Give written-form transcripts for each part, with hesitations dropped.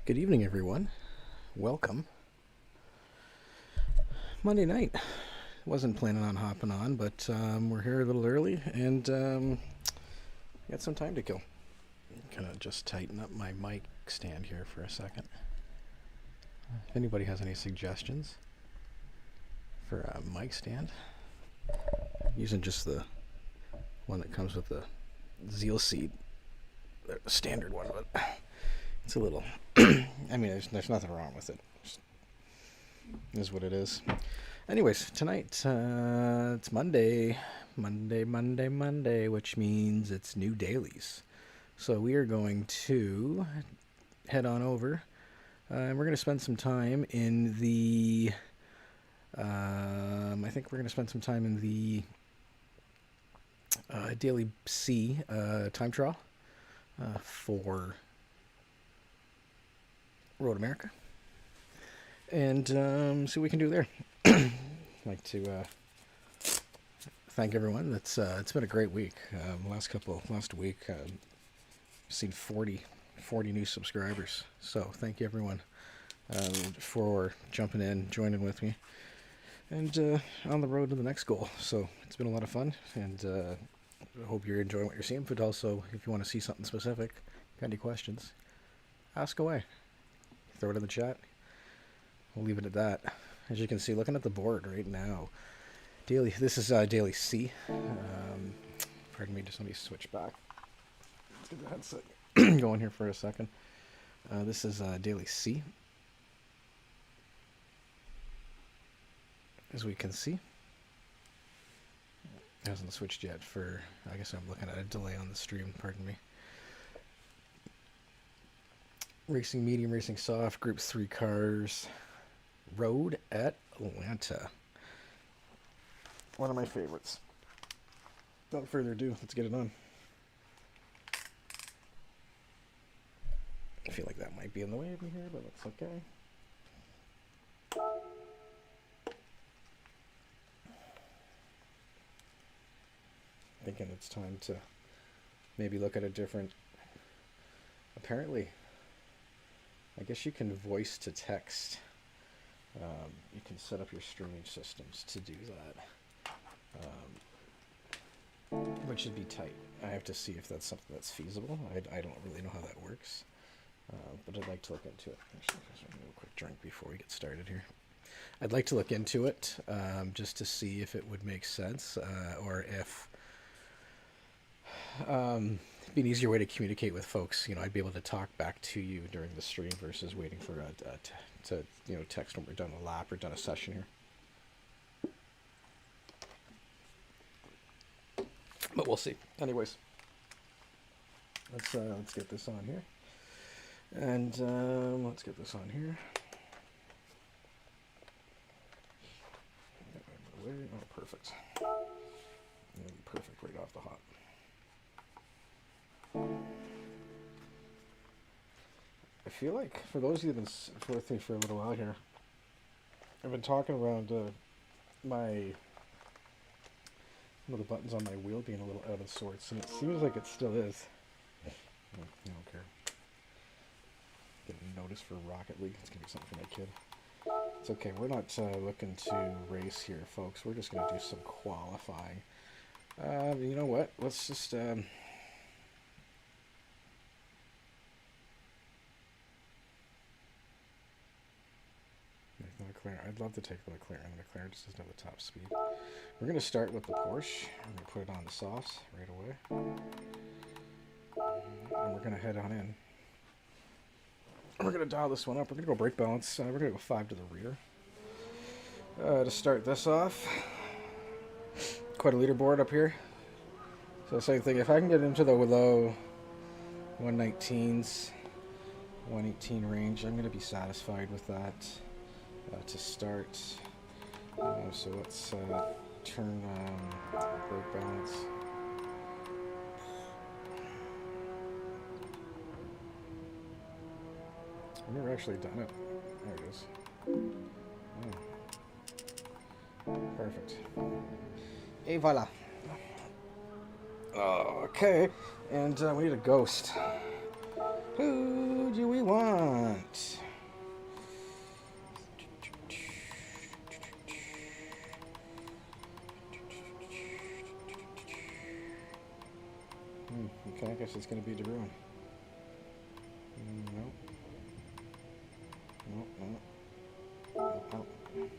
Good evening, everyone. Welcome. Monday night. Wasn't planning on hopping on, but we're here a little early and got some time to kill. Gonna just tighten up my mic stand here for a second. If anybody has any suggestions for a mic stand, I'm using just the one that comes with the Zealsound, the standard one, but it's a little. I mean, there's nothing wrong with it. It is what it is. Anyways, tonight it's Monday, which means it's new dailies. So we are going to head on over, and we're going to spend some time in the. I think we're going to spend some time in the Daily C time trial for Road America, and see what we can do there. I'd like to thank everyone. It's been a great week. Last week, seen 40 new subscribers. So thank you everyone for jumping in, joining with me, and on the road to the next goal. So it's been a lot of fun, and I hope you're enjoying what you're seeing. But also, if you want to see something specific, got any questions, ask away. Throw it in the chat. We'll leave it at that. As you can see, looking at the board right now, this is Daily C. Pardon me, just let me switch back. Let's get the headset going here for a second. This is Daily C. As we can see, it hasn't switched yet for, I guess I'm looking at a delay on the stream, pardon me. Racing medium, racing soft, group 3 cars, Road Atlanta. One of my favorites. Without further ado, let's get it on. I feel like that might be in the way of me here, but that's okay. Thinking it's time to maybe look at a different. Apparently, I guess you can voice to text. You can set up your streaming systems to do that, which should be tight. I have to see if that's something that's feasible. I don't really know how that works, but I'd like to look into it. Actually, just a real quick drink before we get started here. I'd like to look into it just to see if it would make sense, or if it'd be an easier way to communicate with folks. You know, I'd be able to talk back to you during the stream versus waiting for to text when we're done a lap or done a session here. But we'll see. Anyways, let's get this on here, and let's get this on here. Oh, perfect. Perfect right off the hop. I feel like for those of you that have been with me for a little while here, I've been talking around the buttons on my wheel being a little out of sorts, and it seems like it still is. I don't care. Getting notice for Rocket League. It's gonna be something for my kid. It's okay. We're not looking to race here, folks. We're just gonna do some qualifying. You know what? Let's just. I'd love to take the McLaren. The McLaren just doesn't have the top speed. We're going to start with the Porsche. We're going to put it on the softs right away. And we're going to head on in. We're going to dial this one up. We're going to go brake balance. We're going to go 5 to the rear. To start this off, quite a leaderboard up here. So same thing. If I can get into the low 119s, 118 range, I'm going to be satisfied with that. To start, so let's turn brake balance. I've never actually done it. There it is. Oh. Perfect. Et voila. Okay, and we need a ghost. Who do we we want? Okay, I guess it's going to be De Bruin. Nope. Nope, nope. Nope, nope.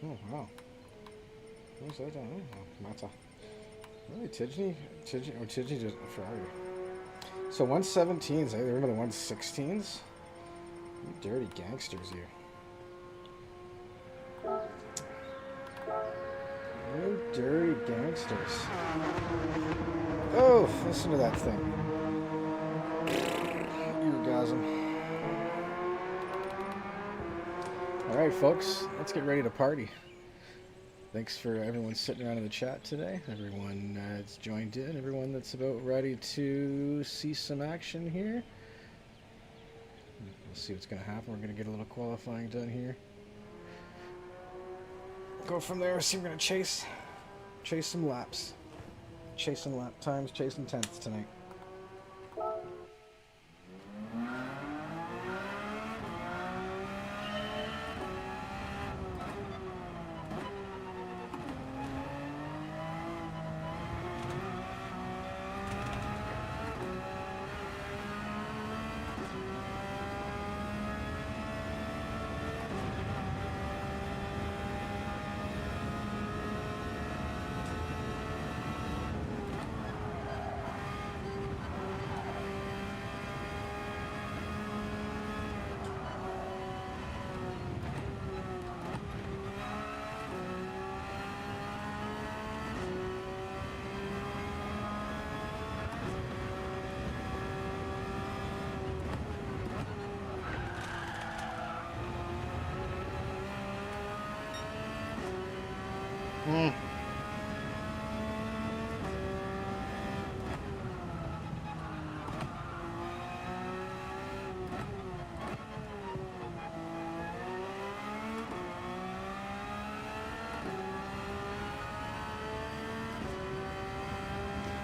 Oh, wow. Who's that? Oh, Mata. Really, Tidney just a Ferrari. So 117s, eh? They remember the 116s? You dirty gangsters, you. You dirty gangsters. Oh, listen to that thing. Orgasm. Alright, folks, let's get ready to party. Thanks for everyone sitting around in the chat today. Everyone that's joined in. Everyone that's about ready to see some action here. We'll see what's going to happen. We're going to get a little qualifying done here. Go from there. See, we're going to chase some laps. Chasing lap times, chasing tenths tonight.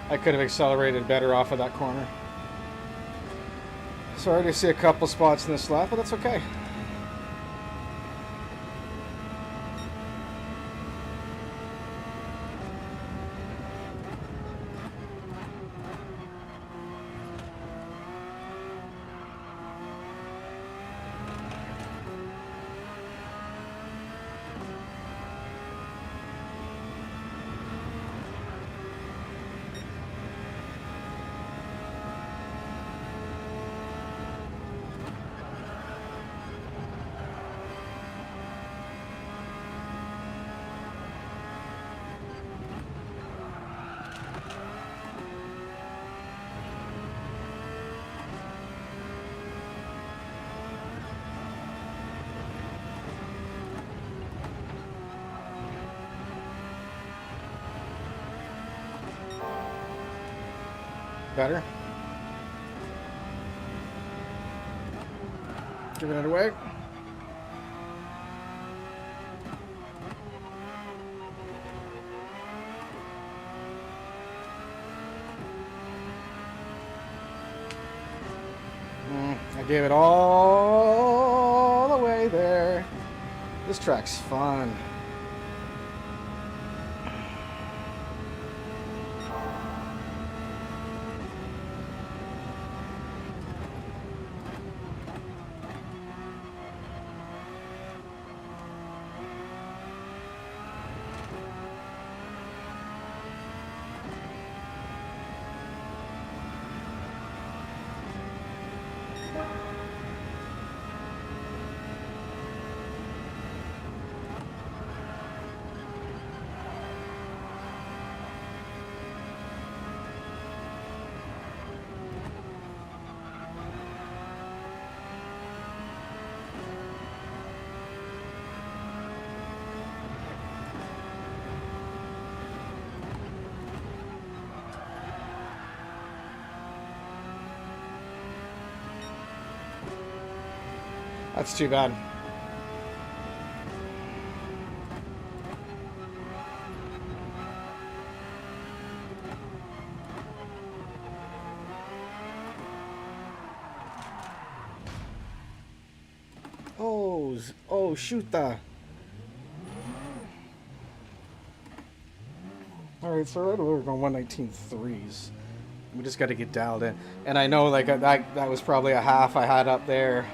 I could have accelerated better off of that corner. Sorry to see a couple spots in this lap, but that's okay. Better. Giving it away. I gave it all the way there. This track's fun. That's too bad. Oh, oh, shoot the. All right, so we're going 119.3s. We just got to get dialed in. And I know, like, that was probably a half I had up there.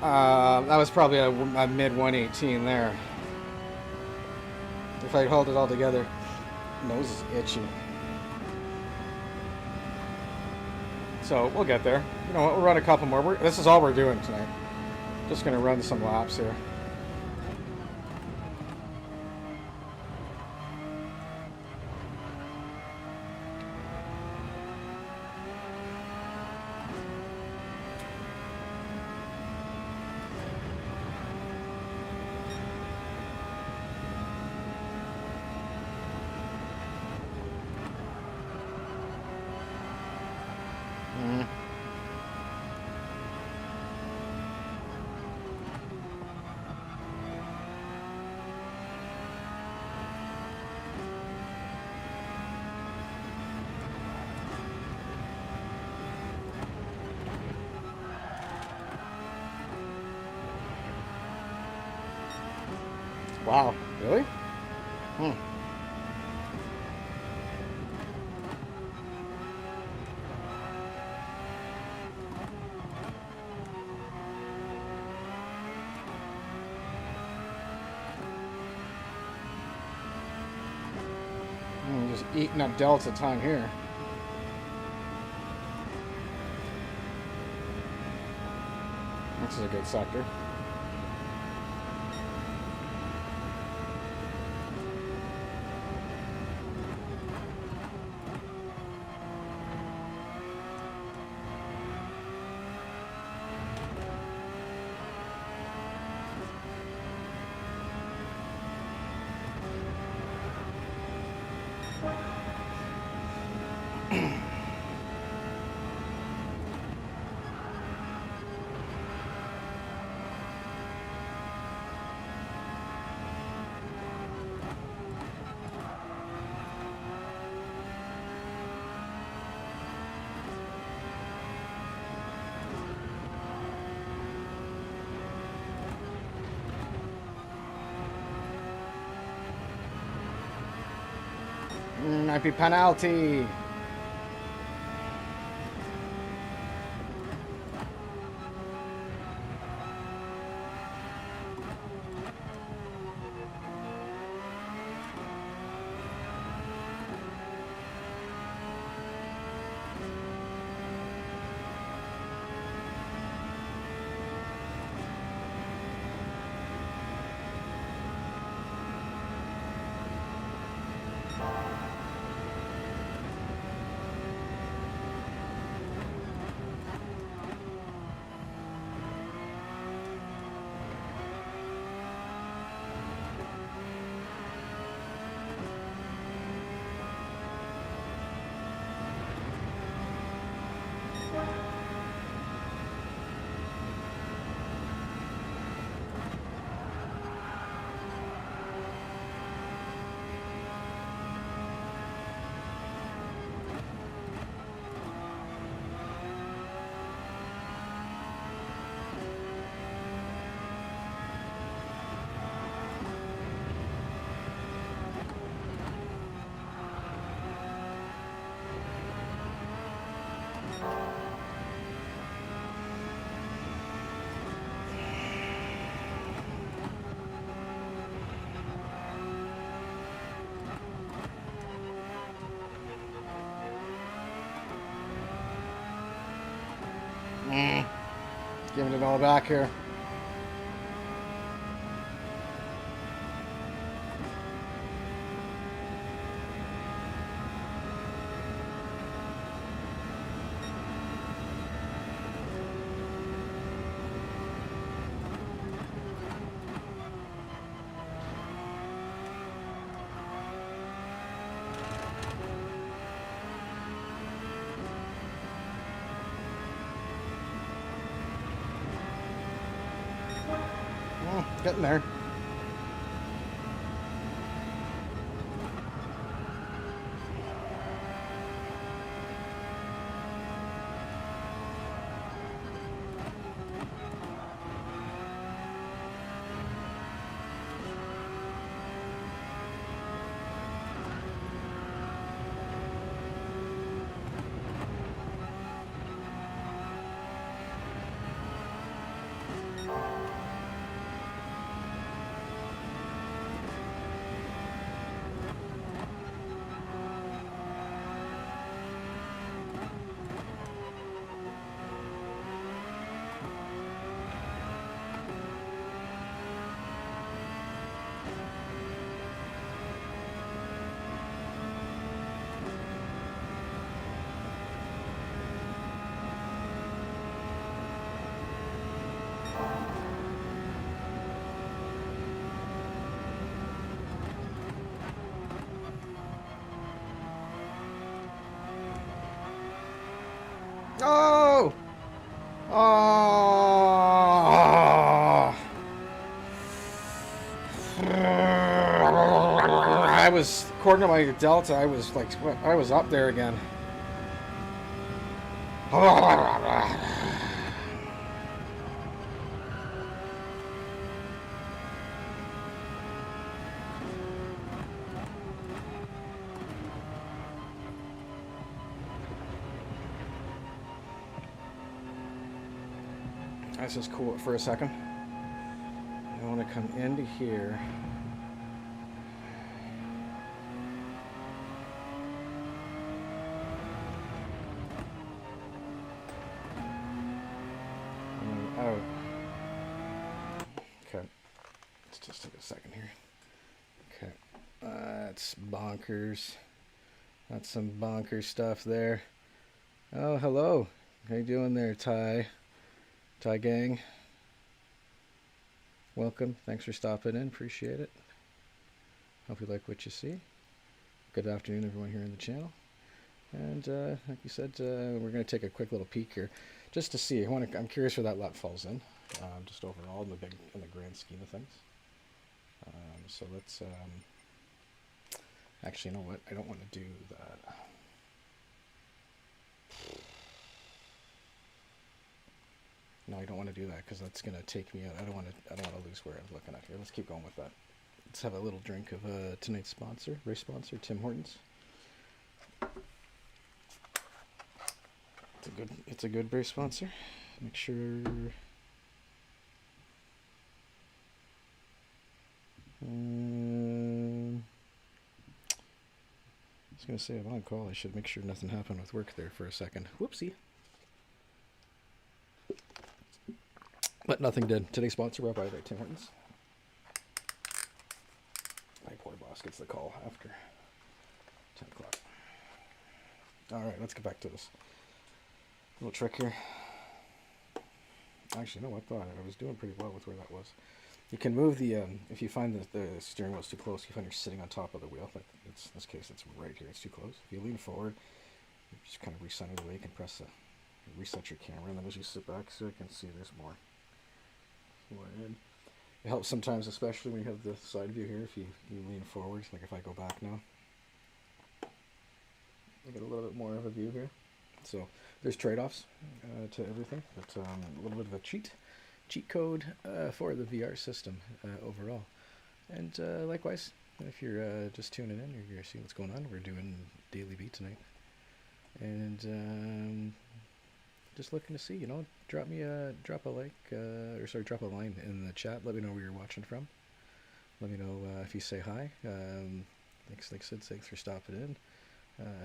That was probably a mid 118 there. If I hold it all together, nose is itchy. So we'll get there. You know what? We'll run a couple more. This is all we're doing tonight. Just gonna run some laps here. Wow, really? Just eating up delta time here. This is a good sector. Might be penalty. Giving it all back here. Getting there. Oh! Oh! I was, according to my Delta, I was like, I was up there again. Let's just cool it for a second. I want to come into here. And then out. Okay. Let's just take a second here. Okay. That's bonkers. That's some bonkers stuff there. Oh, hello. How you doing there, Ty? Ty gang, welcome. Thanks for stopping in. Appreciate it. Hope you like what you see. Good afternoon, everyone here in the channel. And like you said, we're going to take a quick little peek here, just to see. I'm curious where that lap falls in, just overall in the grand scheme of things. So let's. Actually, you know what? I don't want to do that. No, I don't want to do that because that's going to take me out. I don't want to lose where I'm looking at here. Let's keep going with that. Let's have a little drink of tonight's sponsor, race sponsor, Tim Hortons. It's a good race sponsor. Make sure. I was going to say, I'm on call. I should make sure nothing happened with work there for a second. Whoopsie. But nothing did. Today's sponsor brought by Tim Hortons. My poor boss gets the call after 10 o'clock. Alright, let's get back to this little trick here. Actually, you know what? I was doing pretty well with where that was. You can move the, if you find that the steering wheel's too close, you find you're sitting on top of the wheel. Like in this case, it's right here. It's too close. If you lean forward, you just kind of recenter the way. You can press reset your camera, and then as you sit back, so you can see there's more. It helps sometimes, especially when you have the side view here, if you lean forward, like if I go back now. I get a little bit more of a view here. So there's trade-offs to everything, but a little bit of a cheat code for the VR system overall. And likewise, if you're just tuning in, you're seeing what's going on, we're doing Daily Beat tonight. And just looking to see, drop a like, drop a line in the chat. Let me know where you're watching from. Let me know if you say hi. Thanks, like I said, thanks for stopping in.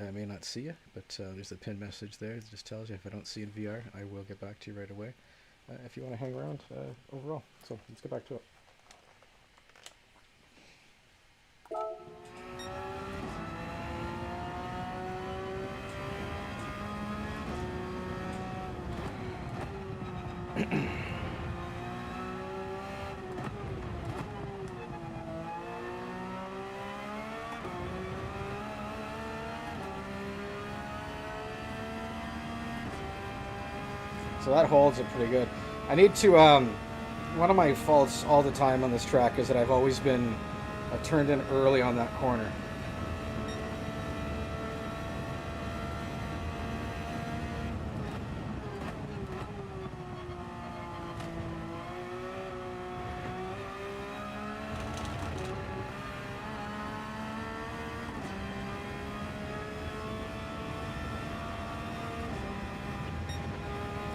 I may not see you, but there's a pinned message there that just tells you if I don't see you in VR, I will get back to you right away. If you want to hang around overall. So let's get back to it. So that holds it pretty good. I need to, one of my faults all the time on this track is that I've always been turned in early on that corner.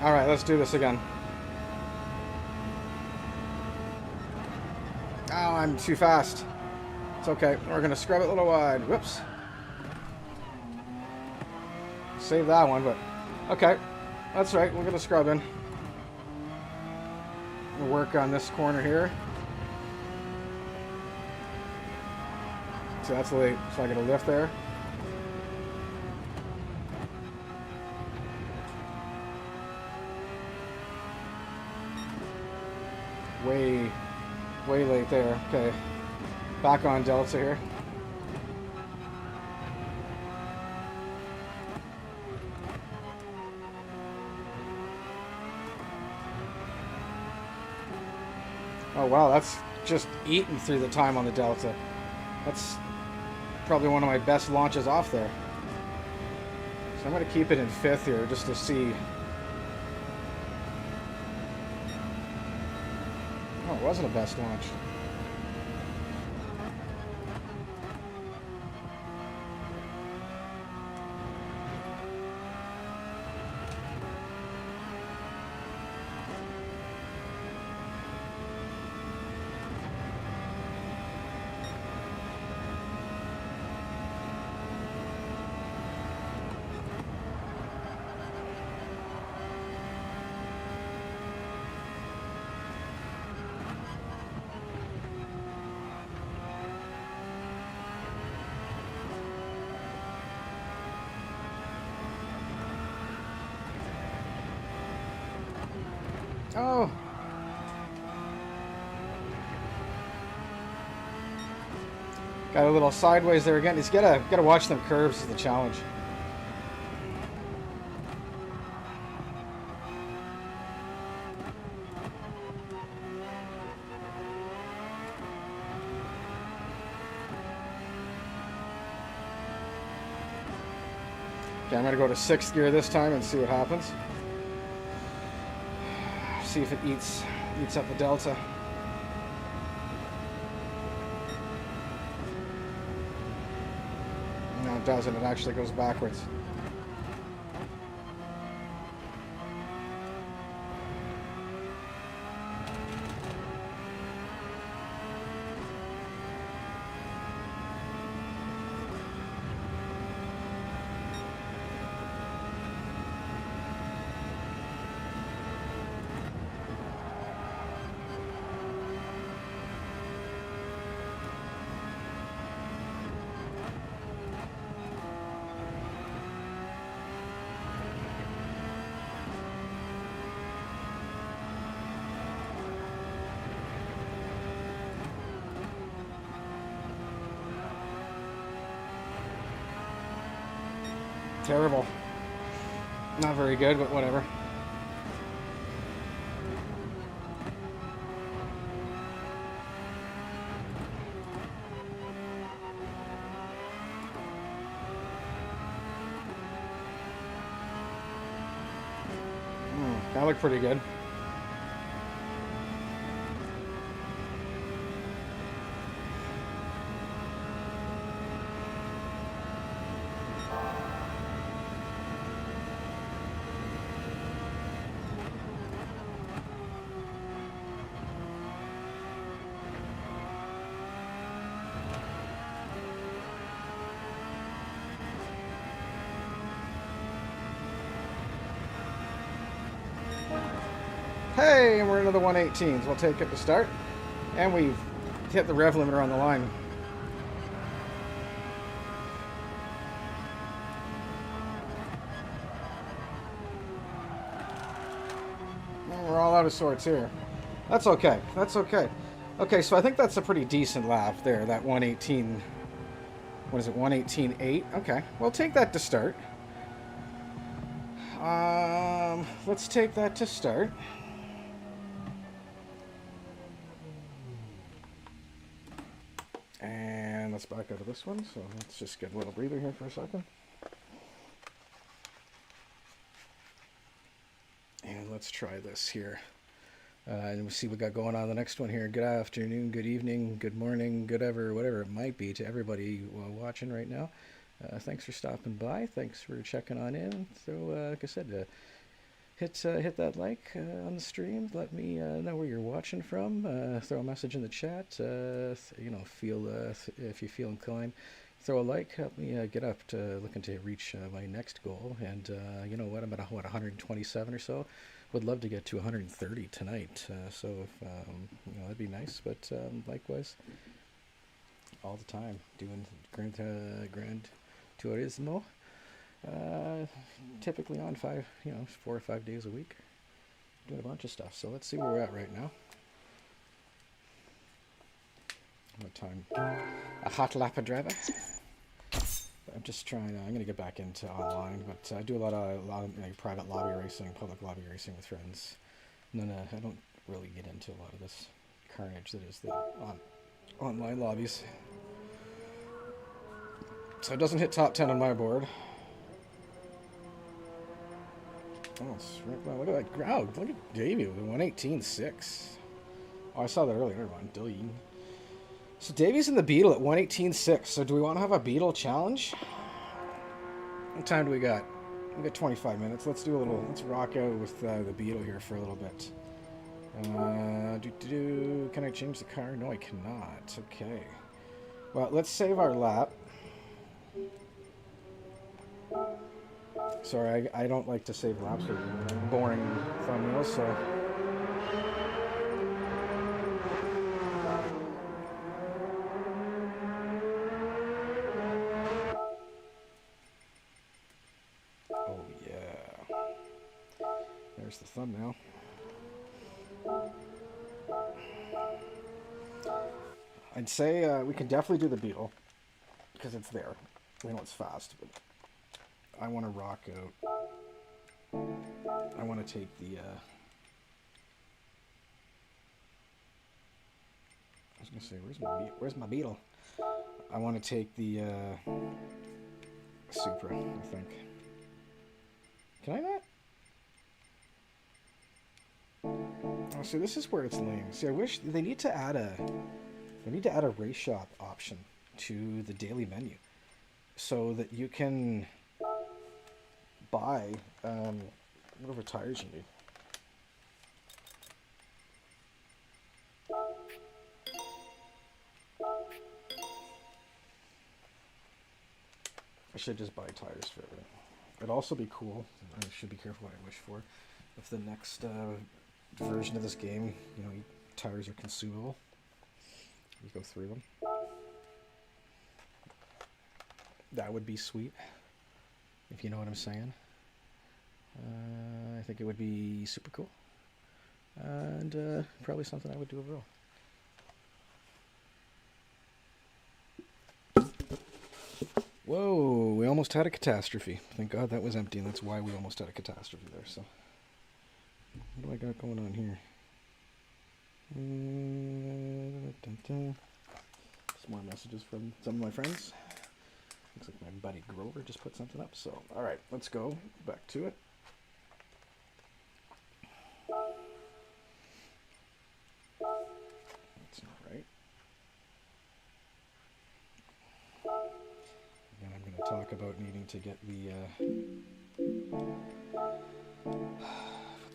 All right, let's do this again. Oh, I'm too fast. It's okay. We're going to scrub it a little wide. Whoops. Save that one, but okay. That's right. We're going to scrub in. We'll work on this corner here. So that's late. So I get a lift there. Way late there. Okay. Back on Delta here. Oh wow, that's just eating through the time on the Delta. That's probably one of my best launches off there. So I'm going to keep it in 5th here just to see. Oh, it wasn't a best launch. Oh! Got a little sideways there again. He's gotta watch them curves is the challenge. Okay, I'm gonna go to 6th gear this time and see what happens. See if it eats up the Delta. No, it doesn't. It actually goes backwards. Terrible. Not very good, but whatever. That looked pretty good. Hey, and we're into the 118s. We'll take it to start. And we've hit the rev limiter on the line. And we're all out of sorts here. That's okay. That's okay. Okay, so I think that's a pretty decent lap there, that 118. What is it, 118.8? Okay, we'll take that to start. Let's take that to start. And let's back out of this one, so let's just get a little breather here for a second. And let's try this here. And we'll see what we got going on the next one here. Good afternoon, good evening, good morning, whatever it might be to everybody watching right now. Thanks for stopping by. Thanks for checking on in. So, like I said, hit that like on the stream. Let me know where you're watching from. Throw a message in the chat. You know, if you feel inclined, throw a like. Help me get up to looking to reach my next goal. And you know what? I'm at 127 or so. Would love to get to 130 tonight. So if you know, that'd be nice. But likewise, all the time doing Gran Turismo. Typically on 4 or 5 days a week, doing a bunch of stuff. So let's see where we're at right now. What time? A hot lap of driver. I'm just trying. I'm gonna get back into online, but I do a lot of private lobby racing, public lobby racing with friends. And then I don't really get into a lot of this carnage that is the online lobbies. So it doesn't hit top 10 on my board. Oh, wow, look at that. Oh, look at Davey with a 118.6. Oh, I saw that earlier. Never mind. Dilly. So Davey's in the Beetle at 118.6. So do we want to have a Beetle challenge? What time do we got? We got 25 minutes. Let's do a little. Let's rock out with the Beetle here for a little bit. Can I change the car? No, I cannot. Okay. Well, let's save our lap. Sorry, I don't like to save laps for boring thumbnails, so... Oh, yeah. There's the thumbnail. I'd say we can definitely do the Beetle, because it's there. We know it's fast, but... I want to rock out. I want to take the, I was going to say, where's my Beetle? I want to take the, Supra, I think. Can I not? Oh, see, this is where it's lame. See, I wish, they need to add a race shop option to the daily menu so that you can buy whatever tires you need. I should just buy tires for everything. It'd also be cool, I should be careful what I wish for, if the next version of this game, you know, tires are consumable. You go through them. That would be sweet, if you know what I'm saying. I think it would be super cool, and probably something I would do as well. Whoa, we almost had a catastrophe. Thank God that was empty, and that's why we almost had a catastrophe there. So, what do I got going on here? Some more messages from some of my friends. Looks like my buddy Grover just put something up. So, all right, let's go back to it. That's not right. Again, I'm going to talk about needing to get the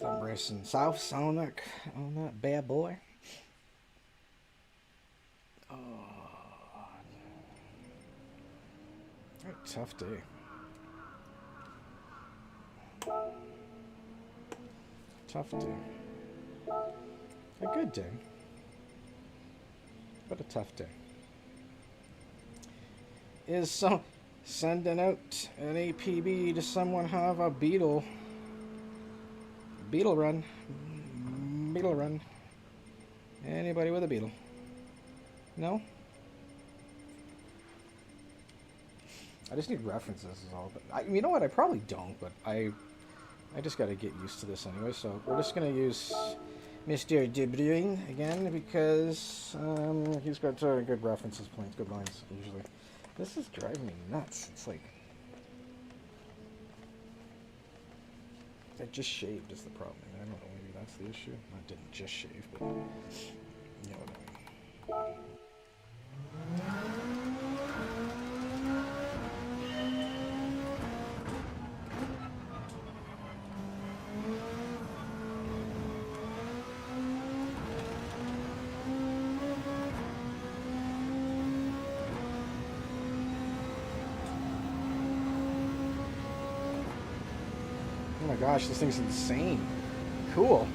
embracing South on that bad boy. Oh, what a tough day. Tough day. A good day, but a tough day. Is sending out an APB to someone have a Beetle run. Beetle run. Anybody with a Beetle? No? I just need references is all. But you know what? I probably don't, but I just got to get used to this anyway. So we're just going to use Mr. Debruyne again because he's got good references points, good lines usually. This is driving me nuts. It's like I just shaved is the problem. I don't know, maybe that's the issue. I didn't just shave, but you know what I mean. Oh my gosh, this thing's insane. Cool.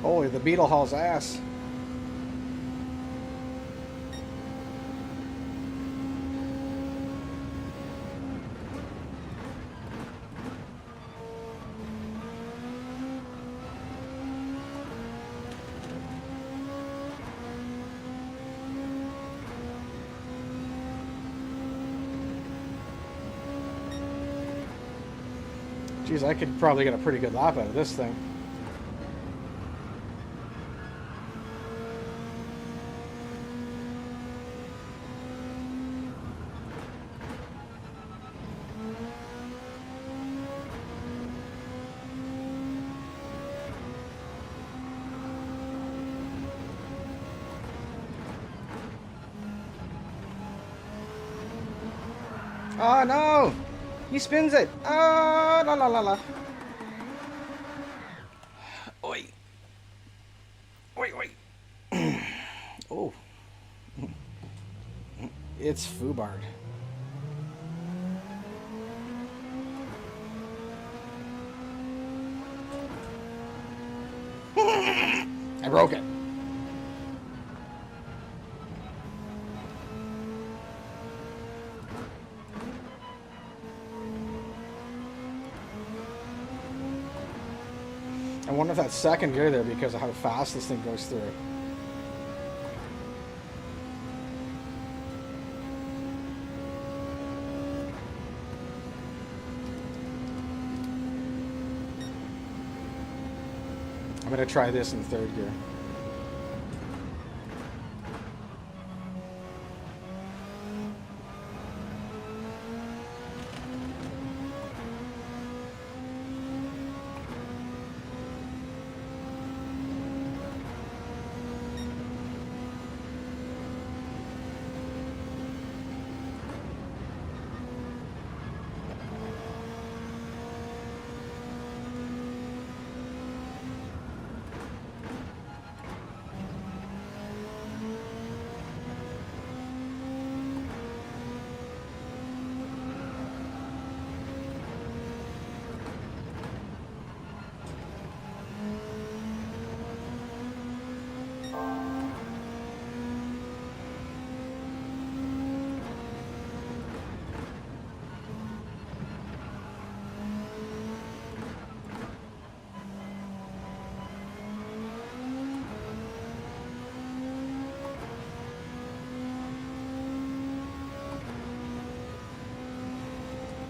Holy, the Beetle hauls ass. Geez, I could probably get a pretty good lap out of this thing. Oh no! He spins it! Oh, la la la la. Oi. Oi, oi. Oh. It's Fubard. I broke it. I wonder if that's second gear there because of how fast this thing goes through. I'm going to try this in third gear.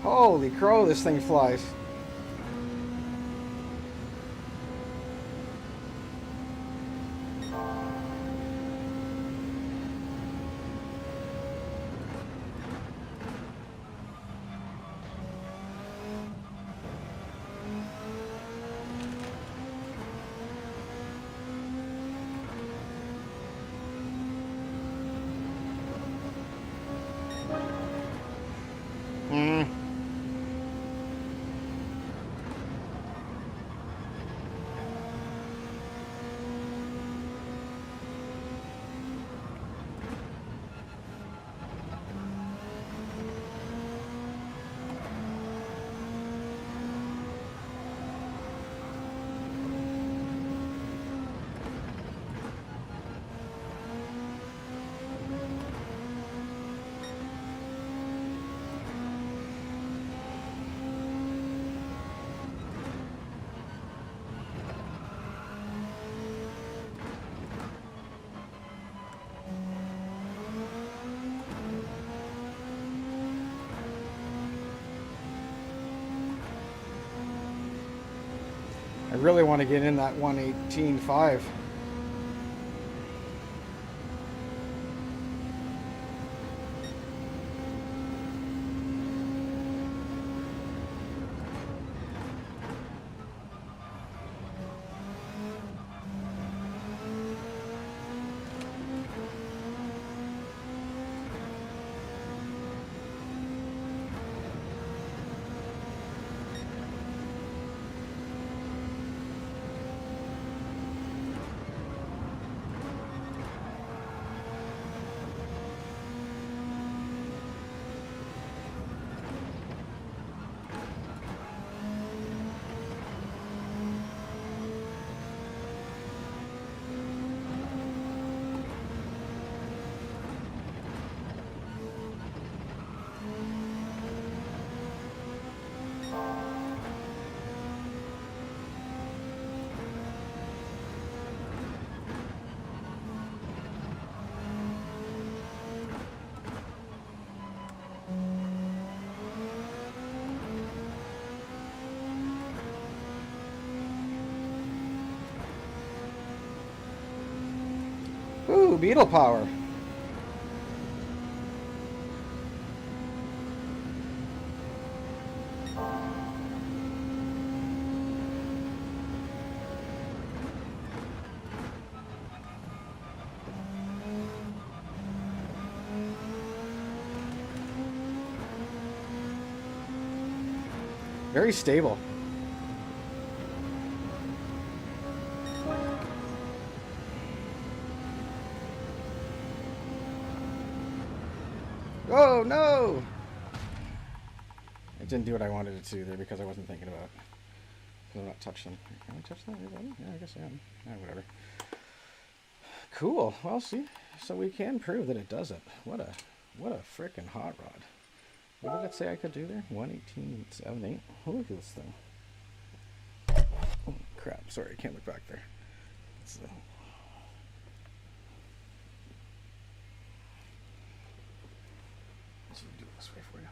Holy crow, this thing flies. I really want to get in that 118.5. Ooh, Beetle power. Very stable. Oh no! It didn't do what I wanted it to there because I wasn't thinking about it. I'm not touching. Can I touch that? Yeah, I guess I am. Yeah, whatever. Cool. Well, see, so we can prove that it does it. What a frickin' hot rod. What did it say I could do there? 118.78. Look at this thing. Oh, crap. Sorry, I can't look back there. Let's do it this way for you.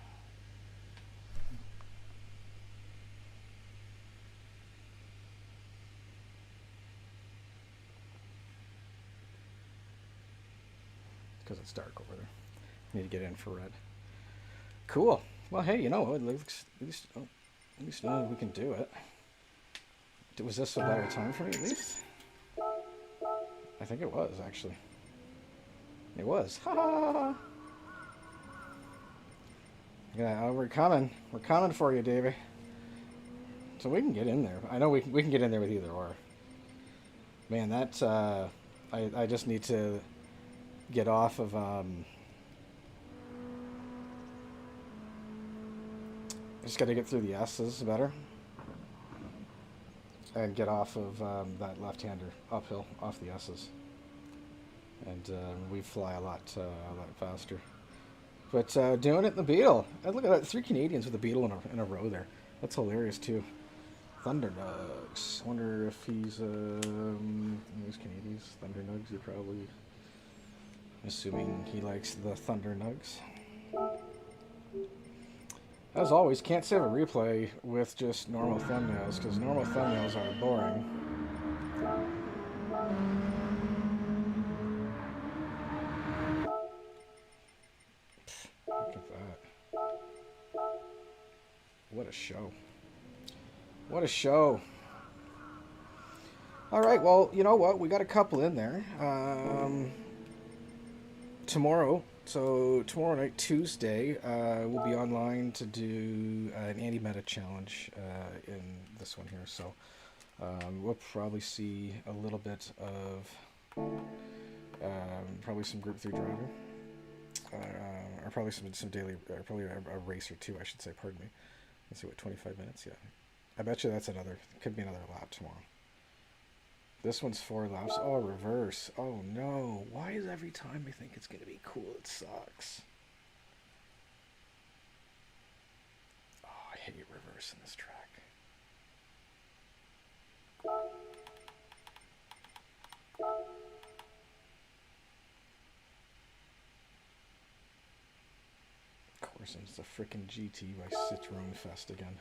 Because it's dark over there. I need to get infrared. Cool. Well, hey, you know what? At least we can do it. Was this a better time for me, at least? I think it was, actually. It was. Ha ha ha! Yeah, we're coming. We're coming for you, Davey. So we can get in there. I know we can get in there with either or. Man, that I just need to get off of I just got to get through the S's better and get off of that left-hander uphill off the S's, and we fly a lot faster. But doing it in the Beetle. Look at that, 3 Canadians with a Beetle in a row there. That's hilarious too. Thunder Nugs. Wonder if he's Canadians. Thunder Nugs. He probably. Assuming he likes the Thunder Nugs. As always, can't save a replay with just normal thumbnails, because normal thumbnails are boring. Look at that. What a show. What a show. Alright, well, you know what? We got a couple in there. Tomorrow night, Tuesday, we'll be online to do an anti-meta challenge in this one here. So we'll probably see a little bit of probably some Group 3 driving, or probably some daily, or probably a race or two, I should say. Pardon me. Let's see, what, 25 minutes? Yeah, I bet you that's could be another lap tomorrow. This one's 4 laps. Oh, reverse. Oh, no. Why is every time I think it's going to be cool, it sucks? Oh, I hate reverse in this track. Of course, it's the frickin' GT by Citroen Fest again.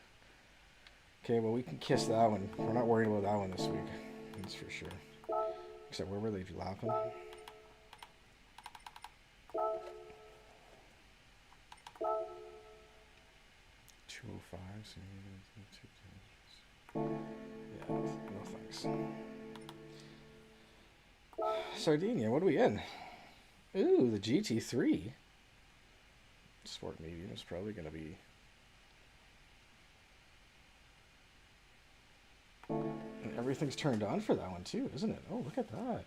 Okay, well, we can kiss that one. We're not worried about that one this week. That's for sure. Except where were they lapping? $205. Yeah, no thanks. Sardinia, what are we in? Ooh, the GT3. Sport medium is probably going to be. Everything's turned on for that one too, isn't it? Oh, look at that.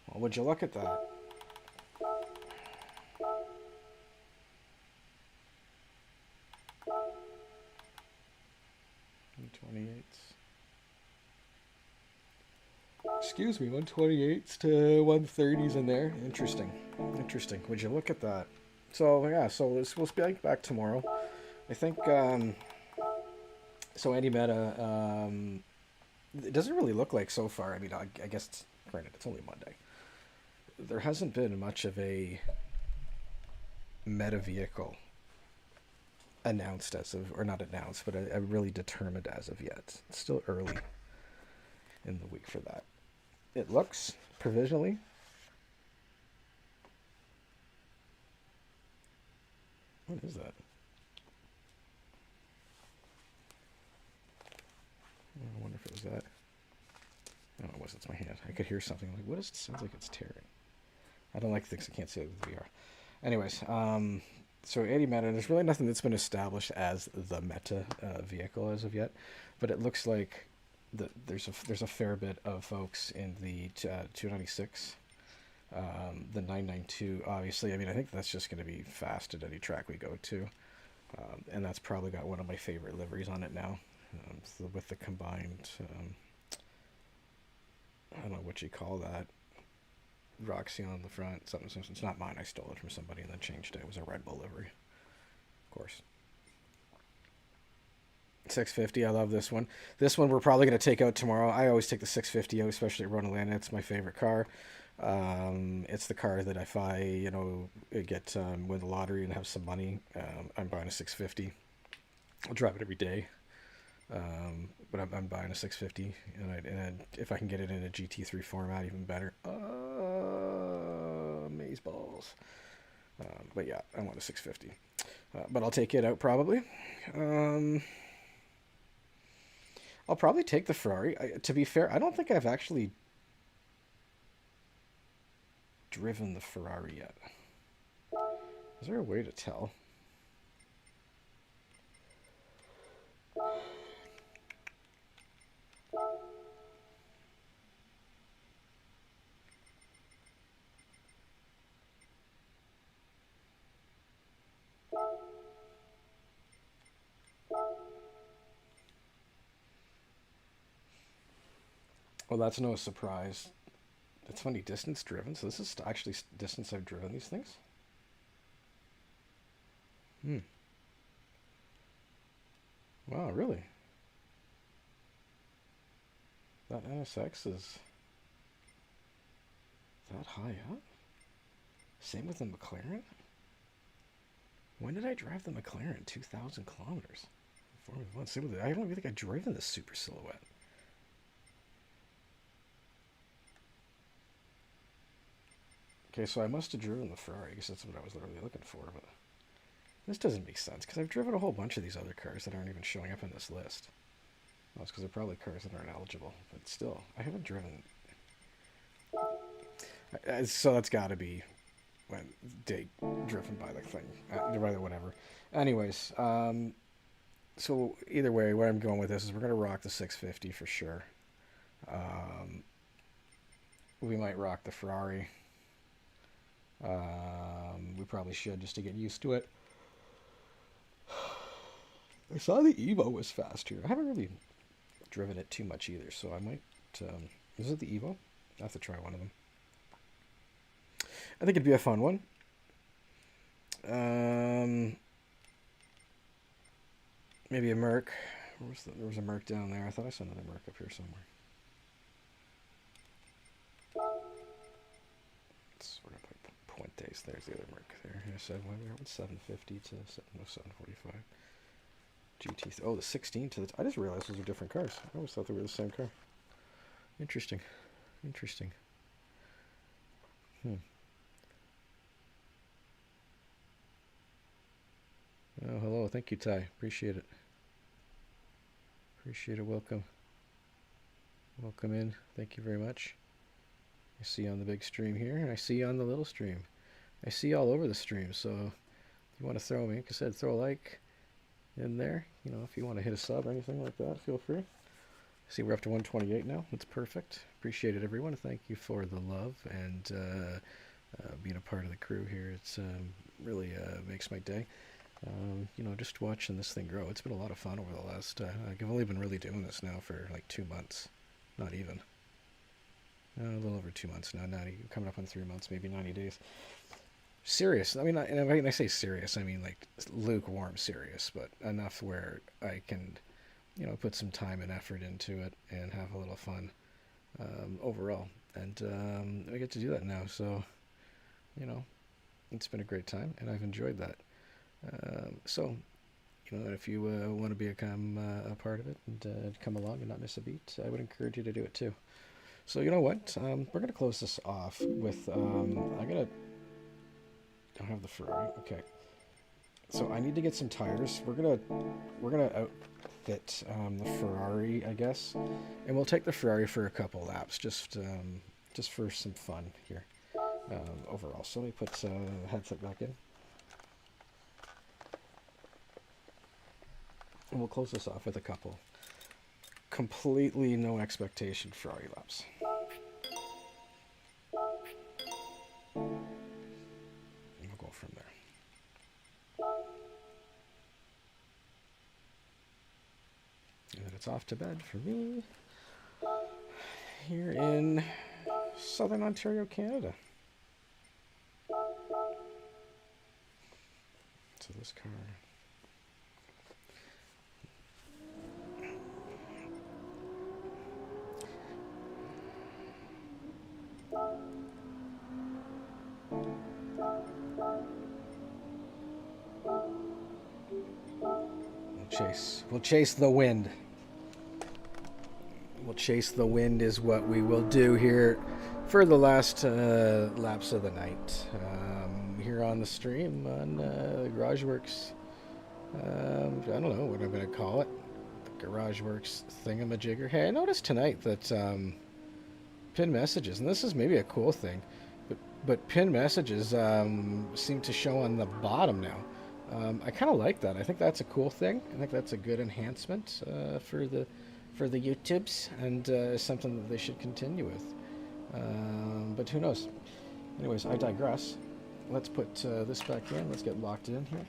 Well, would you look at that? Excuse me, 128s to 130s in there. Interesting. Interesting. Would you look at that? So, yeah, so we'll be back tomorrow. I think, so anti-meta, it doesn't really look like so far. I mean, I guess, granted, it's only Monday. There hasn't been much of a meta vehicle announced as of, or not announced, but a really determined as of yet. It's still early in the week for that. It looks provisionally. What is that? I wonder if it was that. No, it wasn't. It's my hand. I could hear something. I'm like, what is it? Sounds like it's tearing. I don't like things I can't see with the VR. Anyways, so anti-meta, there's really nothing that's been established as the meta vehicle as of yet, but it looks like there's a fair bit of folks in the 296, the 992. Obviously, I mean, I think that's just going to be fast at any track we go to, and that's probably got one of my favorite liveries on it now, so with the combined. I don't know what you call that. Roxy on the front. Something. It's not mine. I stole it from somebody and then changed it. It was a Red Bull livery, of course. 650. I love this one. This one we're probably going to take out tomorrow. I always take the 650 out, especially at Rhode Island. It's my favorite car. It's the car that if I, get win the lottery and have some money, I'm buying a 650. I'll drive it every day. But I'm buying a 650, and if I can get it in a GT3 format, even better. Maze balls. But yeah, I want a 650. But I'll take it out probably. I'll probably take the Ferrari. To be fair, I don't think I've actually driven the Ferrari yet. Is there a way to tell? Well, that's no surprise. It's funny, distance driven. So this is actually distance I've driven these things. Wow, really? That NSX is that high up? Same with the McLaren? When did I drive the McLaren? 2,000 kilometers. Formula One. Same with it. I don't even think I've driven this Super Silhouette. Okay, so I must have driven the Ferrari. I guess that's what I was literally looking for, but this doesn't make sense because I've driven a whole bunch of these other cars that aren't even showing up in this list. Well, it's because they're probably cars that aren't eligible, but still, I haven't driven. So that's got to be when date driven by the thing, by the whatever. Anyways, so either way, where I'm going with this is we're gonna rock the 650 for sure. We might rock the Ferrari. We probably should just to get used to it. I saw the Evo was fast here. I haven't really driven it too much either, so I might. Is it the Evo? I have to try one of them. I think it'd be a fun one. Maybe a Merc. There was a Merc down there. I thought I saw another Merc up here somewhere. Let's sort of put Puentes. There's the other Merc there. I said, why went 750 to 745. GT. Oh, the 16 to the. I just realized those are different cars. I always thought they were the same car. Interesting. Interesting. Oh, hello. Thank you, Ty. Appreciate it. Appreciate it. Welcome. Welcome in. Thank you very much. I see you on the big stream here, and I see you on the little stream. I see you all over the stream, so if you want to throw me, like I said, throw a like in there. If you want to hit a sub or anything like that, feel free. See, we're up to 128 now. That's perfect. Appreciate it, everyone. Thank you for the love and being a part of the crew here. It's really makes my day. Just watching this thing grow. It's been a lot of fun over the last. I've only been really doing this now for like 2 months, not even. A little over 2 months now. Coming up on 3 months, maybe 90 days. Serious. I mean, and when I say serious, I mean like lukewarm serious, but enough where I can, put some time and effort into it and have a little fun overall. And I get to do that now, so it's been a great time, and I've enjoyed that. So, if you want to become a part of it and come along and not miss a beat, I would encourage you to do it too. So you know what? We're gonna close this off with don't have the Ferrari. Okay. So I need to get some tires. We're gonna outfit the Ferrari, I guess, and we'll take the Ferrari for a couple laps, just for some fun here. Overall. So let me put the headset back in. And we'll close this off with a couple completely no expectation Ferrari laps. And we'll go from there. And then it's off to bed for me here in Southern Ontario, Canada. So this car. We'll chase the wind. We'll chase the wind is what we will do here for the last laps of the night. Here on the stream on GarageWorks. I don't know what I'm going to call it. The GarageWorks thingamajigger. Hey, I noticed tonight that pin messages, and this is maybe a cool thing, but pin messages seem to show on the bottom now. I kind of like that. I think that's a cool thing. I think that's a good enhancement for the YouTubes, and something that they should continue with. But who knows? Anyways, I digress. Let's put this back in. Let's get locked in here.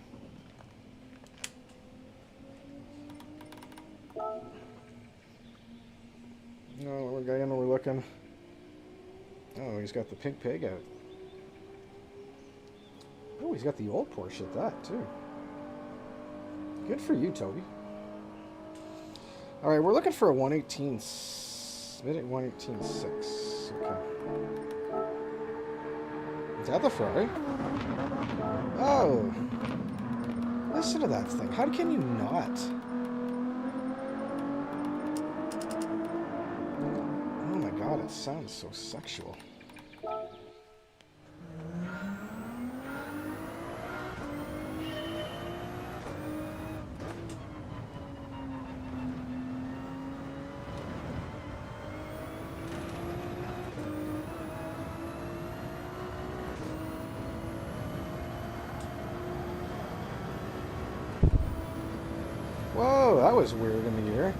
Oh, we're going. We're looking. Oh, he's got the pink pig out. Oh, he's got the old Porsche at that, too. Good for you, Toby. All right, we're looking for a 118, minute 118.6. Okay. Is that the Ferrari? Oh. Listen to that thing. How can you not? Oh my god, it sounds so sexual. Whoa, that was weird in the ear.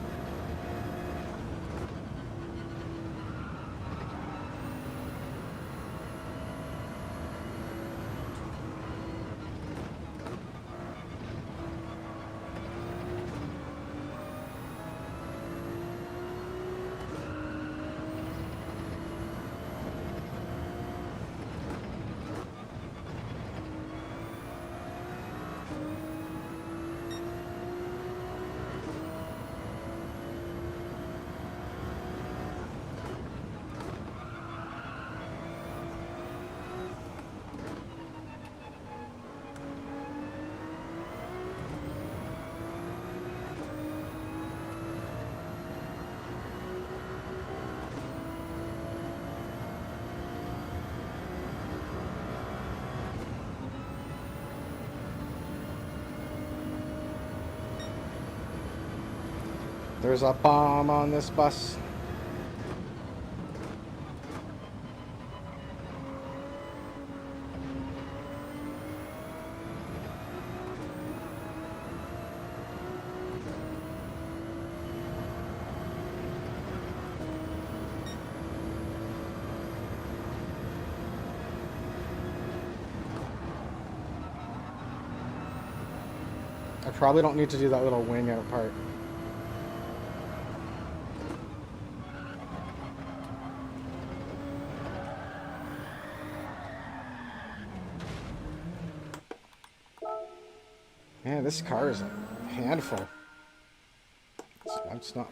There's a bomb on this bus. I probably don't need to do that little wing out part. Man, this car is a handful. It's not.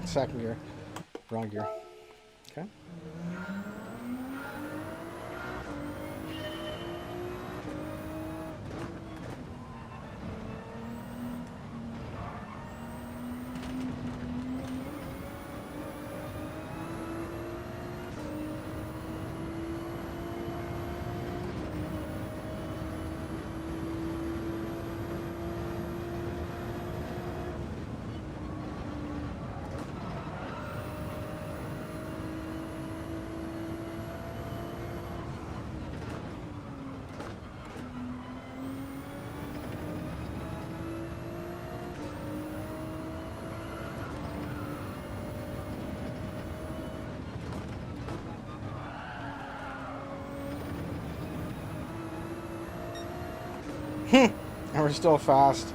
Second gear. Wrong gear. Okay. And we're still fast.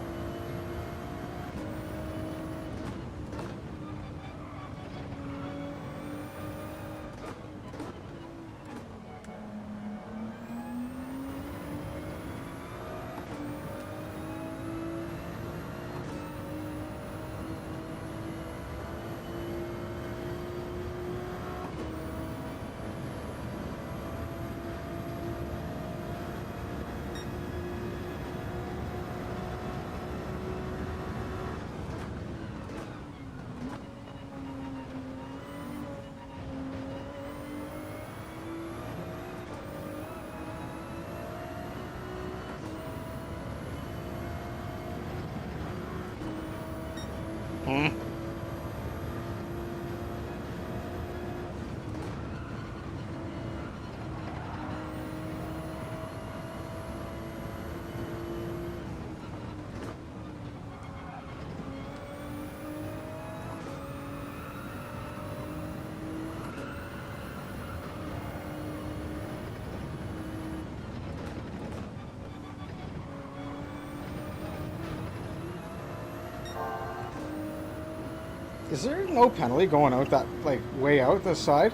Is there no penalty going out that, like, way out this side?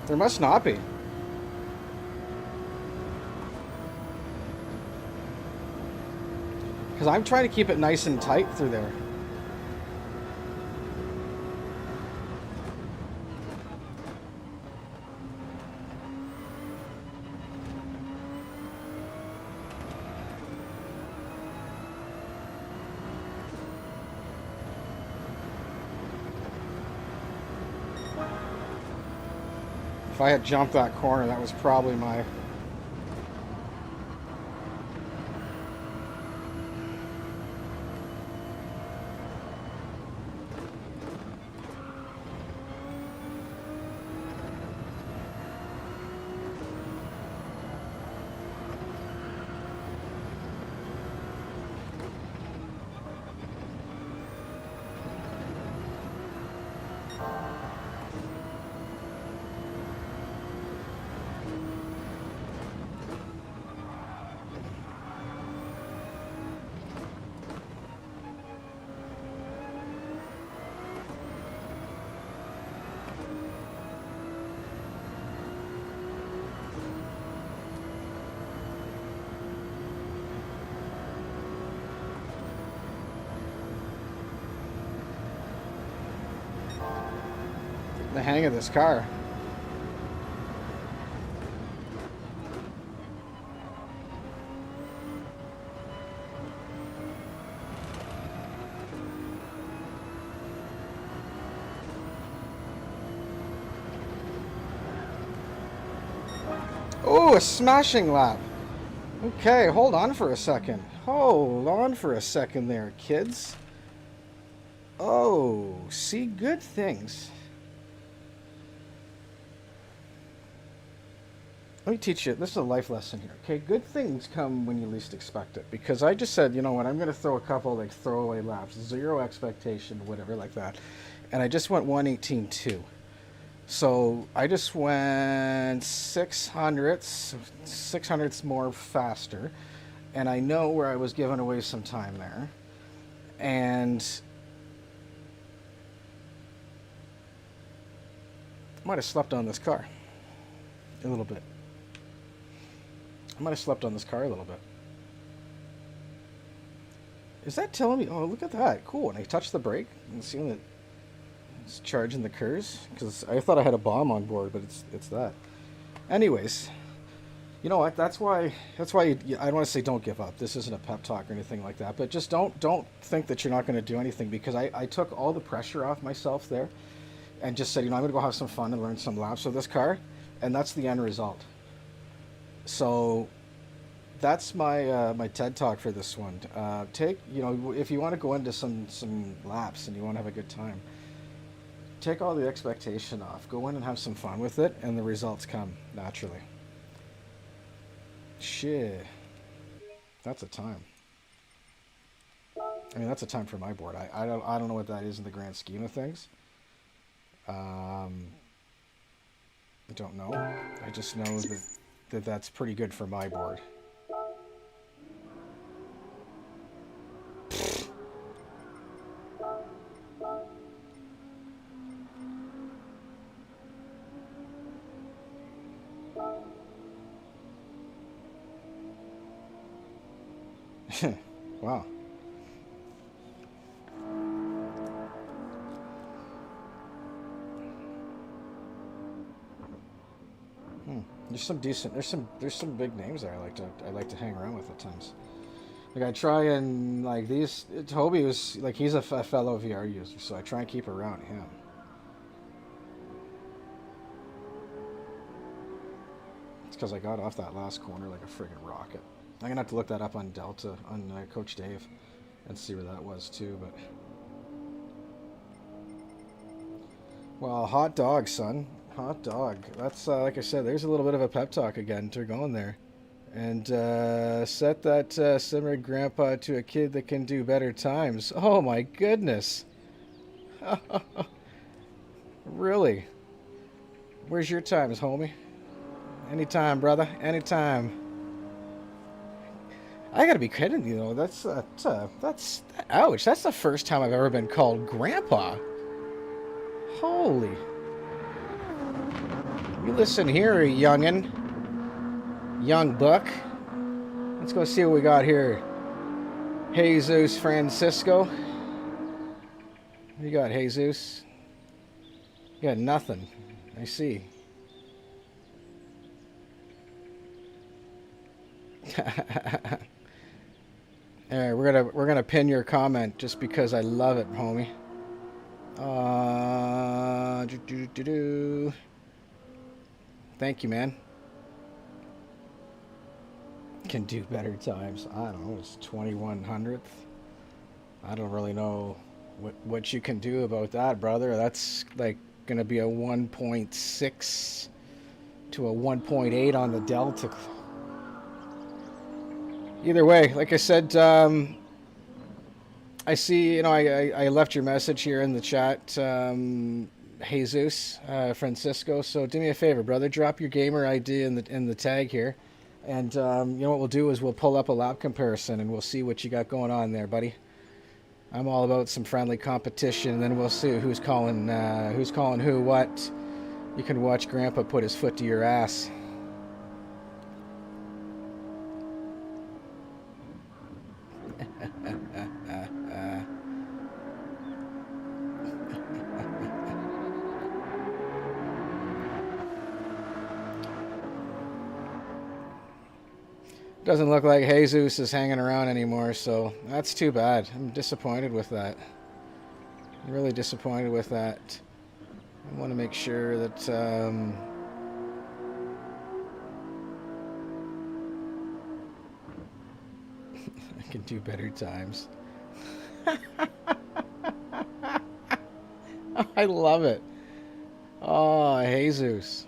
There must not be. Because I'm trying to keep it nice and tight through there. If I had jumped that corner, that was probably my... the hang of this car. Oh, a smashing lap. Okay, hold on for a second. Hold on for a second there, kids. Oh, see, good things. Let me teach you. This is a life lesson here. Okay, good things come when you least expect it. Because I just said, you know what, I'm going to throw a couple like throwaway laps, zero expectation, whatever like that. And I just went 1:18.2. So I just went 600ths more faster. And I know where I was giving away some time there. And Might have slept on this car a little bit. I might have slept on this car a little bit. Is that telling me? Oh, look at that. Cool. And I touched the brake and see that it's charging the KERS. Because I thought I had a bomb on board, but it's that. Anyways, you know what? That's why I don't want to say don't give up. This isn't a pep talk or anything like that. But just don't think that you're not going to do anything, because I took all the pressure off myself there and just said, you know, I'm going to go have some fun and learn some laps with this car. And that's the end result. So that's my my TED talk for this one. You know, if you want to go into some laps and you want to have a good time, take all the expectation off. Go in and have some fun with it, and the results come naturally. Shit, that's a time. I mean, that's a time for my board. I don't know what that is in the grand scheme of things. I don't know. I just know that that's pretty good for my board. Wow. There's some decent. There's some big names there. I like to hang around with at times. Like I try and like these. Toby was like he's a fellow VR user, so I try and keep around him. It's because I got off that last corner like a friggin' rocket. I'm gonna have to look that up on Delta on Coach Dave, and see where that was too. But well, hot dog, son. Hot dog. That's like I said. There's a little bit of a pep talk again to going there, and set that Simagic grandpa to a kid that can do better times. Oh my goodness. Really? Where's your times, homie? Anytime, brother. Anytime. I gotta be kidding you, though. That's ouch. That's the first time I've ever been called grandpa. Holy. You listen here, youngin'. Young buck. Let's go see what we got here. Jesus Francisco. What you got, Jesus? You got nothing. I see. Alright, we're gonna pin your comment just because I love it, homie. Thank you, man. Can do better times. I don't know, it's 2100th. I don't really know what you can do about that, brother. That's like gonna be a 1.6 to a 1.8 on the Delta. Either way, like I said, I see, you know, I left your message here in the chat, Jesus, Francisco. So do me a favor, brother, drop your gamer ID in the tag here, and you know what we'll do is we'll pull up a lap comparison and we'll see what you got going on there, buddy. I'm all about some friendly competition, and then we'll see who's calling who what. You can watch Grandpa put his foot to your ass. Doesn't look like Jesus is hanging around anymore, so that's too bad. I'm disappointed with that. I'm really disappointed with that. I want to make sure that I can do better times. I love it. Oh, Jesus.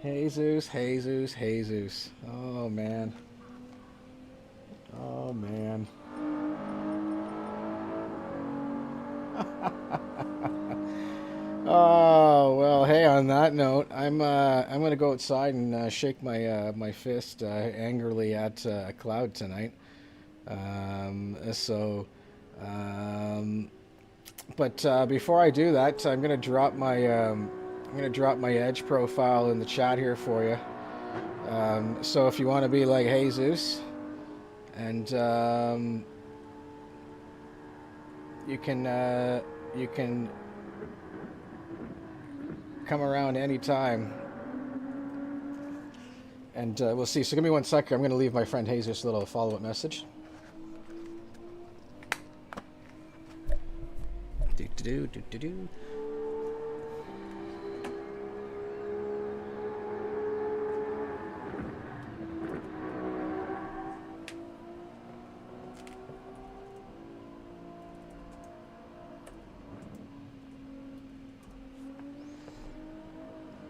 Jesus. Oh, man. Oh, man. Oh, well, hey, on that note, I'm going to go outside and shake my fist angrily at a cloud tonight. But before I do that, I'm going to drop my I'm gonna drop my Edge profile in the chat here for you. So if you want to be like Jesus, and you can come around anytime, and we'll see. So give me 1 second. I'm gonna leave my friend Jesus a little follow-up message. Do.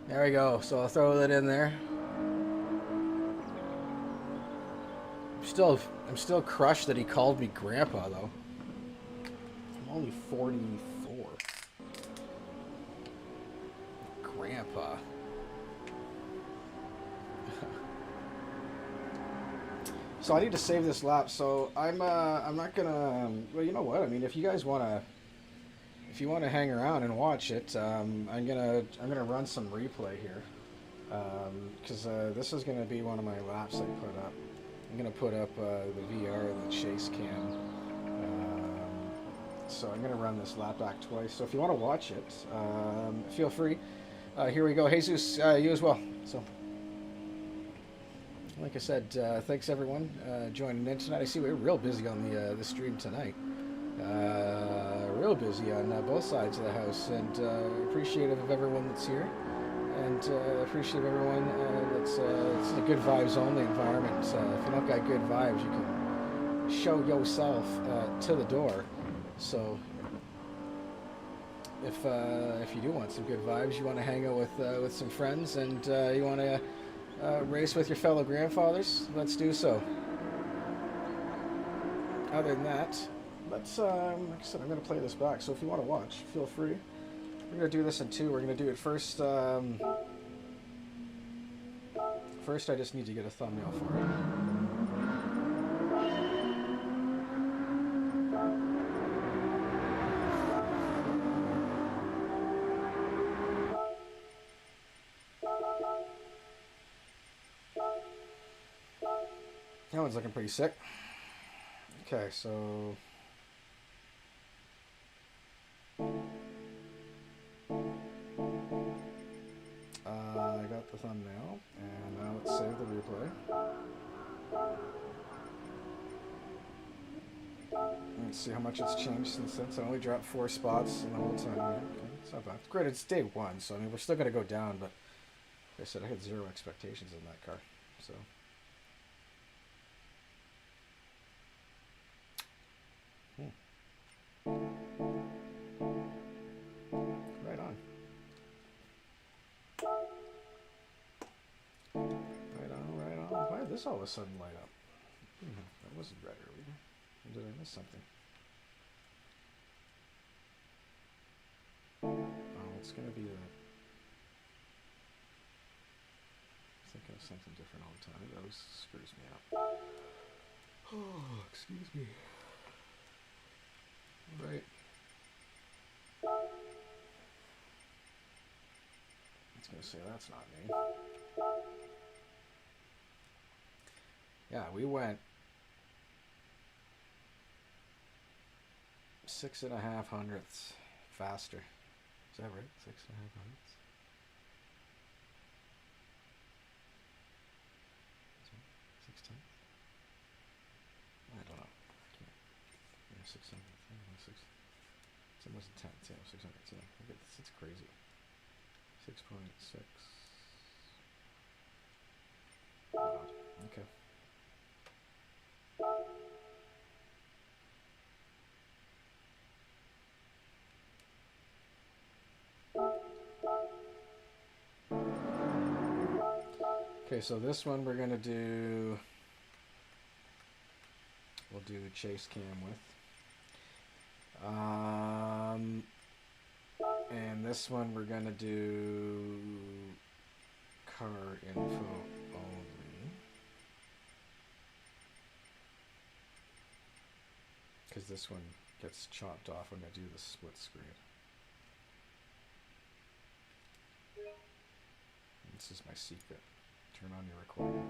There we go. So I'll throw that in there. I'm still crushed that he called me Grandpa, though. I'm only 44. Grandpa. So I need to save this lap. So I'm not gonna. Well, you know what? I mean, if you guys wanna hang around and watch it, I'm gonna run some replay here, because this is gonna be one of my laps I put up. I'm gonna put up the VR, the chase cam. So I'm gonna run this lap back twice. So if you want to watch it, feel free. Here we go, Jesus, you as well. So, like I said, thanks everyone joining in tonight. I see we're real busy on the stream tonight. Real busy on both sides of the house, and appreciative of everyone that's here, and appreciative of everyone that's it's a good vibes only environment. If you don't got good vibes, you can show yourself to the door. So if you do want some good vibes, you want to hang out with some friends, and you want to race with your fellow grandfathers, let's do so. Other than that, let's, like I said, I'm going to play this back, so if you want to watch, feel free. We're going to do this in two. We're going to do it first. First, I just need to get a thumbnail for it. That one's looking pretty sick. Okay, so I got the thumbnail, and now let's save the replay. Let's see how much it's changed since then. So I only dropped 4 spots in the whole time. Okay, it's not bad. Granted, it's day 1, so I mean we're still gonna go down, but like I said, I had 0 expectations in that car, so. Right on. Right on, right on. Why did this all of a sudden light up? That wasn't red earlier. Or did I miss something? Oh, it's gonna be a... I'm thinking of something different all the time. It always screws me up. Oh, excuse me. Right. It's gonna say that's not me. Yeah, we went 6.5 hundredths faster. Is that right? 6.5 hundredths? 6 tenths? I don't know. Yeah, 600. It's almost a tenth. Yeah, 600. Yeah, it's crazy. 6.6. Wow. Okay. Okay, so this one we're gonna do. We'll do chase cam with. And this one we're gonna do car info only, because this one gets chopped off when I do the split screen. This is my secret. Turn on your recording.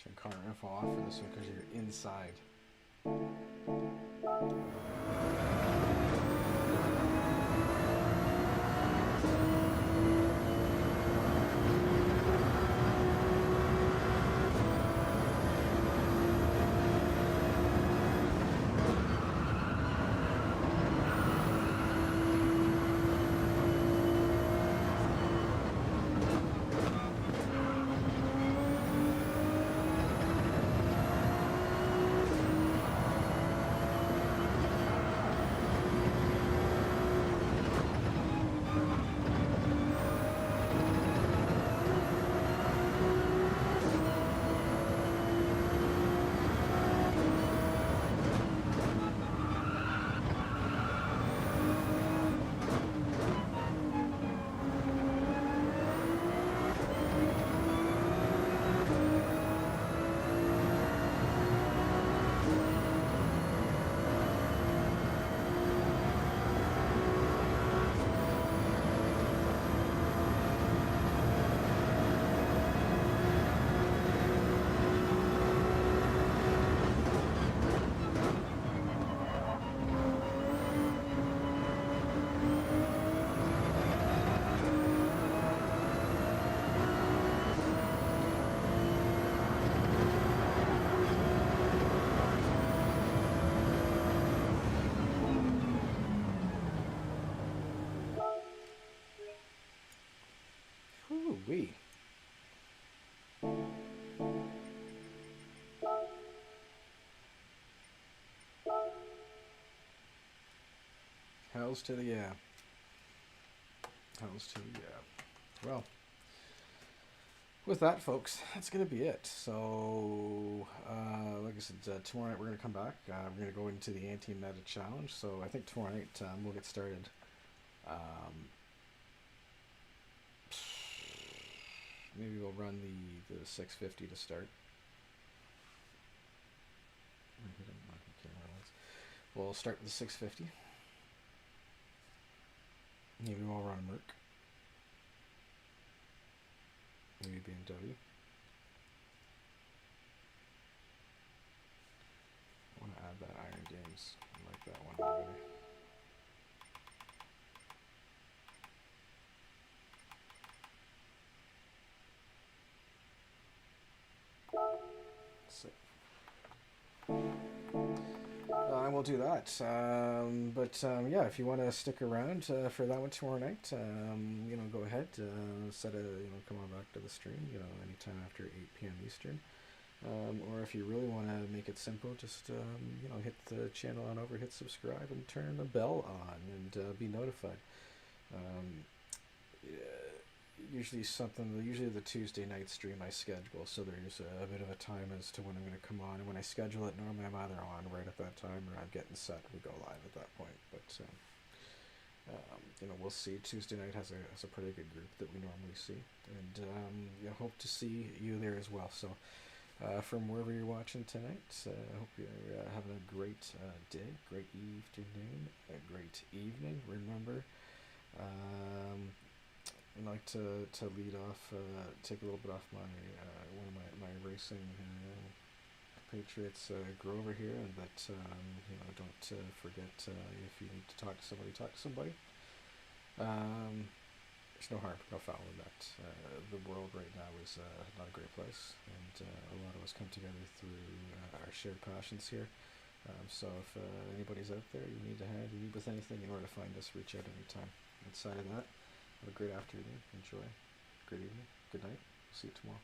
Turn car info off for this one because you're inside. Wee. Hells to the yeah. Hells to the yeah. Well, with that, folks, that's going to be it. So, like I said, tomorrow night we're going to come back. We're going to go into the anti-meta challenge. So I think tomorrow night we'll get started. Maybe we'll run the 650 to start. We'll start with the 650. Maybe we'll run a Merc. Maybe BMW. I want to add that Iron Games. I like that one already. So, I will do that. Yeah, if you want to stick around for that one tomorrow night, go ahead. Come on back to the stream. Anytime after 8 p.m. Eastern. Or if you really want to make it simple, just you know, hit the channel on over, hit subscribe, and turn the bell on, and be notified. Usually the Tuesday night stream I schedule, so there's a bit of a time as to when I'm going to come on. And when I schedule it, normally I'm either on right at that time or I'm getting set. We go live at that point. But you know, we'll see. Tuesday night has a pretty good group that we normally see, and you know, hope to see you there as well. So from wherever you're watching tonight, I hope you're having a great day, great afternoon, a great evening. Remember, I'd like to lead off, take a little bit off my one of my racing patriots Grover here, and that you know, don't forget, if you need to talk to somebody, talk to somebody. There's no harm, no foul in that. The world right now is not a great place, and a lot of us come together through our shared passions here. So if anybody's out there, you need a hand, you need with anything, in order to find us, reach out anytime. Outside of that, have a great afternoon, enjoy, great evening, good night, see you tomorrow.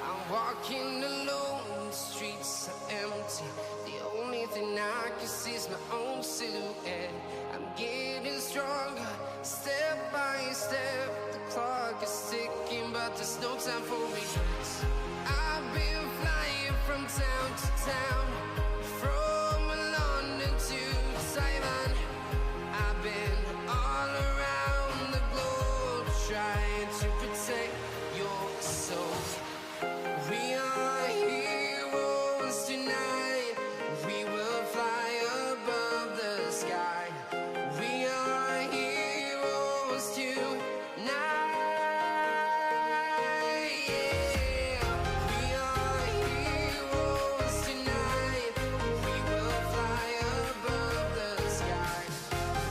I'm walking alone, the streets are empty. The only thing I can see is my own silhouette. I'm getting stronger, step by step. The clock is ticking, but there's no time for me. I've been flying from town to town, from London to Taiwan. I've been all around the globe, trying to protect your soul. We are heroes tonight. We will fly above the sky. We are heroes tonight. Yeah. We are heroes tonight. We will fly above the sky.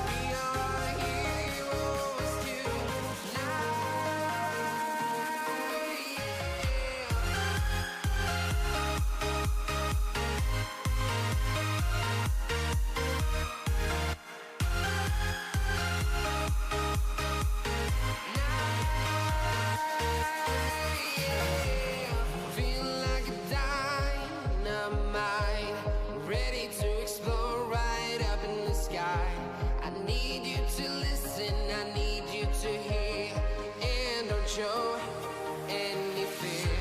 We are heroes tonight. Feel like a dynamite, ready to explode right up in the sky. I need you to listen, I need you to hear, and don't show any fear.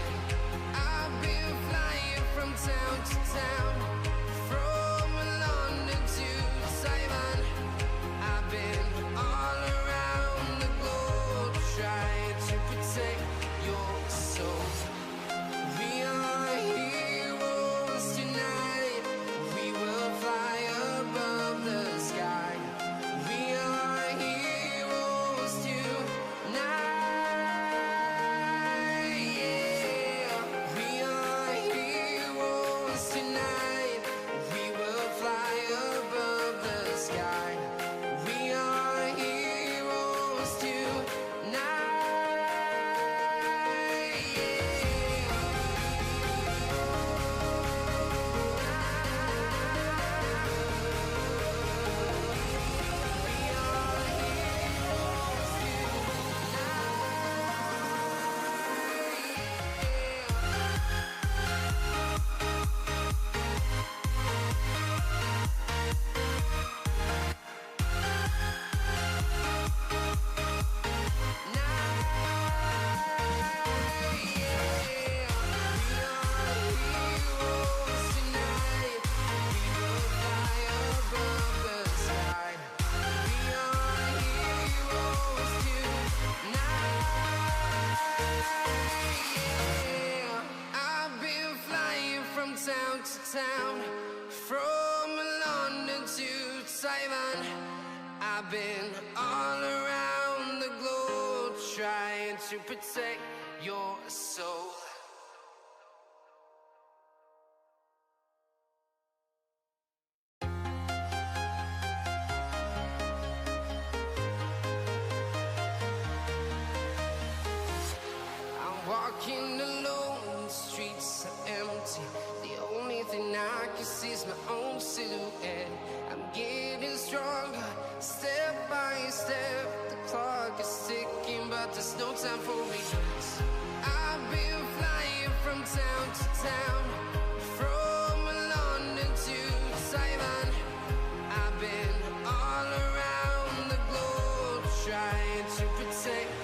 I've been flying from town to town, from London to Taiwan. I've been all around the globe, trying to protect your soul. We are heroes tonight. We will fly above the sky. We are heroes tonight. Yeah. We are heroes tonight. We will fly above the sky. We are heroes tonight. Town to town, from London to Taiwan. I've been all around the globe, trying to protect your soul. I'm walking alone, the streets are empty. sees my own silhouette. I'm getting stronger, step by step. The clock is ticking, but there's no time for regrets. I've been flying from town to town, from London to Taiwan. I've been all around the globe trying to protect